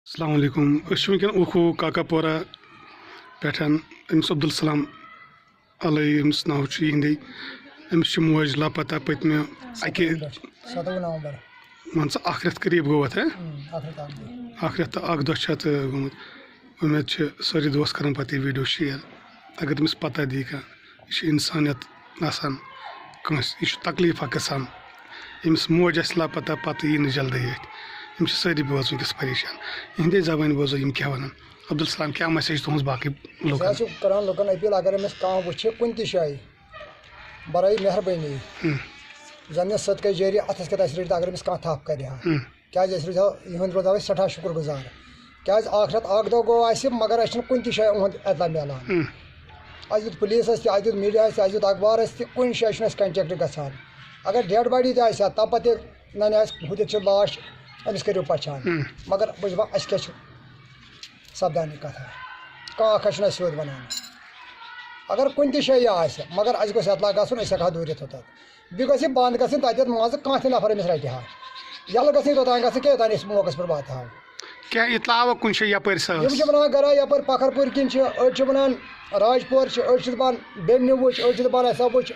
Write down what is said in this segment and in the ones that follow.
السلام علیکم ونکین اوکھو کاکا پورہ پٮ۪ٹھ أمِس عبدالسلام علیہ أمِس ناو چھُ یِہنٛدے أمِس چھِ موج لاپتہ پٔتمہِ اَکہِ مان ژٕ اکھ رٮ۪تھ قریٖب گوٚو اَتھ اکھ رٮ۪تھ تہٕ اکھ دۄہ چھُ اَتھ گوٚمُت اُمید چھِ سٲری دوس کران پتہٕ یہِ ویٖڈیو شیر اگر تٔمِس پتہ دی کانٛہہ یہِ چھِ اِنسانیت آسان کٲنٛسہِ یہِ چھُ تکلیٖف اکھ گژھان ییٚمِس موج آسہِ لاپتہ پتہٕ یی نہٕ جلدی أتھۍ یِم چھِ سٲری بٲژ وٕنکٮ۪س پریشان یِہنٛدے زبٲنۍ بوزو یِم کیٛاہ وَنان عبدالسلام کیٛاہ مسیج تُہٕنٛز باقٕے لُکن چھِ کران لُکن اپیٖل اگر أمِس کانٛہہ وٕچھِ کُنہِ تہِ جایہِ برٲے مہربٲنی زن نہٕ صدقے جٲری اتھس کٮ۪تھ آسہِ رٔٹِتھ اگر أمِس کانٛہہ تھپھ کرِ ہا کیٛازِ أسۍ روزہو یِہُنٛد روزہو أسۍ سٮ۪ٹھاہ شُکر گُزار کیٛازِ اکھ رٮ۪تھ اکھ دۄہ گوٚو اَسہِ مگر اَسہِ چھُنہٕ کُنہِ تہِ جایہِ یِہُنٛد اطلاع مِلان اَسہِ دیُت پُلیٖسس تہِ اَسہِ دیُت میٖڈیاہس تہِ اَسہِ دیُت اخبارس تہِ کُنہِ جایہِ چھُنہٕ اَسہِ کنٹیکٹ گژھان اگر ڈیڈ باڈی تہِ آسہِ ہا تَمہِ پتہٕ تہِ ننہِ اَسہِ ہُتیٚتھ چھُ لاش أمِس کٔرِو پہچان مگر بہٕ چھُس دپان اَسہِ کیٛاہ چھُ سپدان یہِ کتھا کانٛہہ اکھا چھُنہٕ اَسہِ سیوٚد ونان اگر کُنہِ تہِ جایہِ یہِ آسہِ مگر اَسہِ گوٚژھ اطلاع گژھُن أسۍ ہٮ۪کہٕ ہا دوٗرِتھ توٚتتھ بیٚیہِ گژھِ یہِ بنٛد گژھٕنۍ تتٮ۪تھ مان ژٕ کانٛہہ تہِ نفر أمِس رٹہِ ہا یَلہٕ گژھِ نہٕ توٚتانۍ گژھٕنۍ کینٛہہ یوٚتانۍ أسۍ موقعس پٮ۪ٹھ واتہٕ ہاو کیٛاہ اطلاع آوا کُنہِ جایہِ یپٲرۍ یِم چھِ ونان گرا یپٲرۍ پکھرپوٗرۍ کِنۍ چھِ أڑۍ چھِ ونان راجپور چھِ أڑۍ چھِ دپان بیٚنہِ وٕچھ أڑۍ چھِ دپان اَسہِ ہا وٕچھ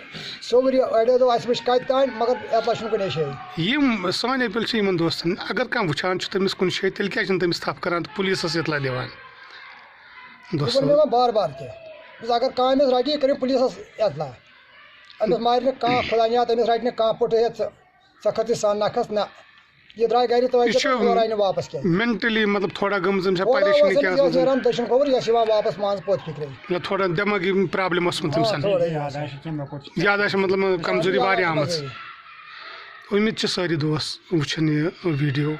سورِ اڑیو دوٚپ اَسہِ وٕچھ کتہِ تانۍ مگر اطلاع چھُنہٕ کُنے جایہِ یِم سٲنۍ اپیٖل چھِ یِمن دوستن اگر کانٛہہ وٕچھان چھُ تٔمِس کُنہِ جایہِ تیٚلہِ کیٛازِ چھِنہٕ تٔمِس تھپھ کران تہٕ پُلیٖسس اطلاع دِوان دوٚپُن مےٚ بار بار تہِ اگر کانٛہہ أمِس رٹہِ یہِ کٔرِو پُلیٖسس اطلاع أمِس مارِ نہٕ کانٛہہ خۄدا نِہاد أمِس رٹہِ نہٕ کانٛہہ پُٹھ ہیٚتھ ژٕ کھٔژٕے سن نکھس نہ یہِ درٛاے گرِ ترٲیِتھ اور آیہِ نہٕ واپس کینٛہہ مینٹلی مطلب تھوڑا گٔمٕژ أمِس پریشٲنی کیٛاہ ٲسمٕژ نیران دٔچھُن کھووُر یہِ ٲس یِوان واپس مان ژٕ پوٚت فِکرے تھوڑا دٮ۪مٲغی پرابلم ٲسمٕژ تٔمِس زیادٕ آسہِ مطلب کمزوری واریاہ آمٕژ اُمید چھِ سٲری دوس وٕچھان یہِ ویٖڈیو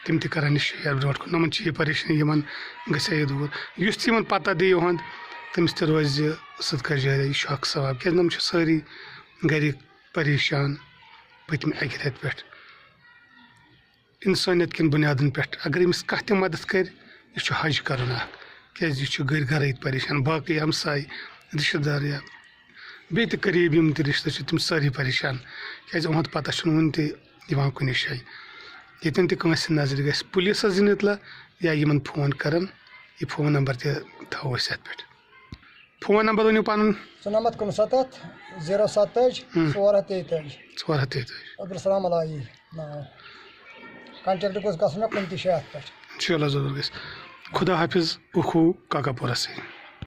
تِم تہِ کران یہِ شیر برونٛٹھ کُن یِمن چھِ یہِ پریشٲنی یِمن گژھِ ہا یہِ دوٗر یُس تہِ یِمن پتہ دی یِہُنٛد تٔمِس تہِ روزِ صدقہ جاریہ یہِ چھُ اکھ ثواب کیٛازِ یِم چھِ سٲری گرِکۍ پریشان پٔتمہِ اکہِ رٮ۪تہٕ پٮ۪ٹھ انسٲنیت کٮ۪ن بُنیادن پٮ۪ٹھ اگر أمِس کانٛہہ تہِ مدد کرِ یہِ چھُ حج کرُن اکھ کیٛازِ یہِ چھُ گرِ گرے پریشان باقٕے ہمساے رشتہٕ دار یا بیٚیہِ تہِ قریٖب یِم تہِ رشتہٕ چھِ تِم سٲری پریشان کیٛازِ یِہُنٛد پتہ چھُنہٕ وُنہِ تہِ یِوان کُنہِ جایہِ ییٚتٮ۪ن تہِ کٲنٛسہِ نظرِ گژھِ پُلیٖسس دِنۍ اطلاع یا یِمن فون کرن یہِ فون نمبر تہِ تھاوو أسۍ اتھ پٮ۪ٹھ فون نمبر ؤنِو پنُن 967 070 433 433 عبدالسلام علیہ ناو کنٹیکٹ گوٚژھ گژھُن مےٚ کُنہِ تہِ جایہِ اتھ پٮ۪ٹھ چلو ضروٗر گژھِ خدا حافظ اوکھو کاکا پورہ سے